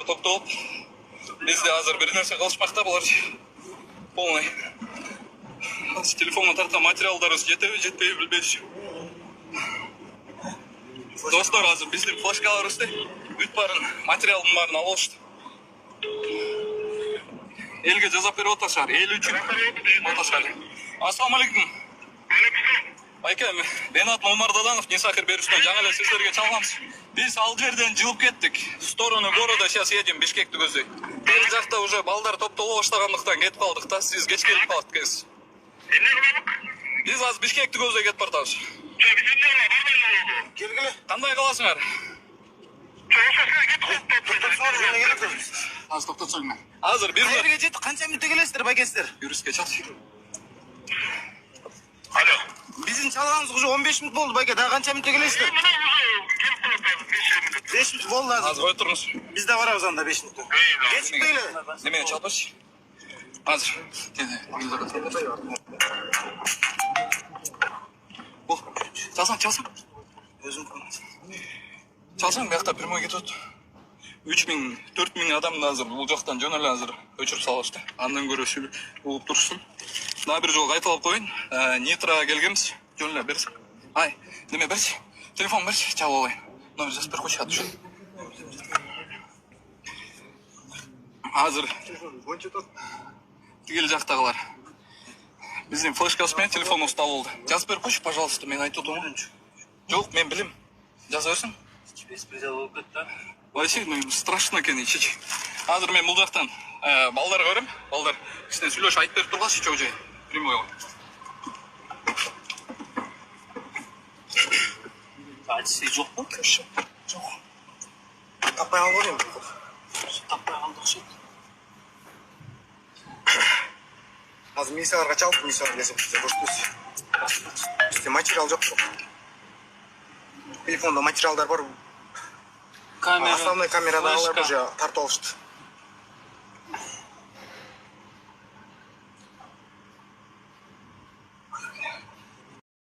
топтолуп бизде азыр бир нерсе кылышмакта, булар полный телефонго тарткан материалдарыбыз жетеби жетпейби билбейбиз. Достор, азыр биздин флешкаларыбызды бүт баарын материалдын баарын алып алышты. Элге жазап берип атышар, эл үчүн атышар. Ассаламу алейкум. Байке, Ренат Момардаданов, Несахир Берушевтен жаңа эле сиздерге чалганбыз. Биз ал жерден жылып кеттик. В сторону города сейчас едем, Бишкекти көздөй. Бери жакта уже балдар топтоло баштагандыктан кетип калдык да, сиз кеч келип калдык экенсиз. Биз азыр Бишкекти көздөй кетип баратабыз. Келгиле. Кандай кыласыңар? Азыр токтотсоңар. Азыр бир Кайерге жетип канча мүнөттө келесиздер, байкесиздер? юристке чал. Алло. Биздин чалганыбыз уже 15 мүнөт болду, байке. Дагы канча мүнөттө келесиздер? 5 мүнөт болду азыр. Азыр кой туруңуз. Биз да барабыз анда 5 мүнөттө. Кечикпейле. Немени чалпач? Азыр. Чалсаң. Өзүм кылам. Чалсаң, биякта прямой кетет. 3000, 4000 адамды азыр бул жактан жөн эле азыр өчүрүп салышты. Андан көрө угуп турушсун. Дагы бир жолу кайталап коеюн. Нитро келгенбиз. Жөн эле берсиң. Ай, неме берчи? Телефон берчи, чалып алайын. Номер жазып бер койчу, атыш. Азыр тигил жактагылар. Биздин флешкасы менен телефонубузду алып алды. Жазып берип койчу, пожалуйста, мен айтып отурмун. Жок, мен билем. Жаза берсиң. Беспредел болуп кетти да. Вообще, страшно экен, ичичи. Азыр мен бул жактан балдарга көрөм. Балдар кичине сүйлөшүп айтып берип тургачы, чожо. Прямой. Айтсы жокпу? Жок. Таппай алып элем. Таппай калдык. Азыр миссияларга чалып, миссиялар келсе бизде көрсөтөбүз. Бизде материал жок. Телефонда материалдар бар. Камера. Основной камерада алар уже тартып алышты.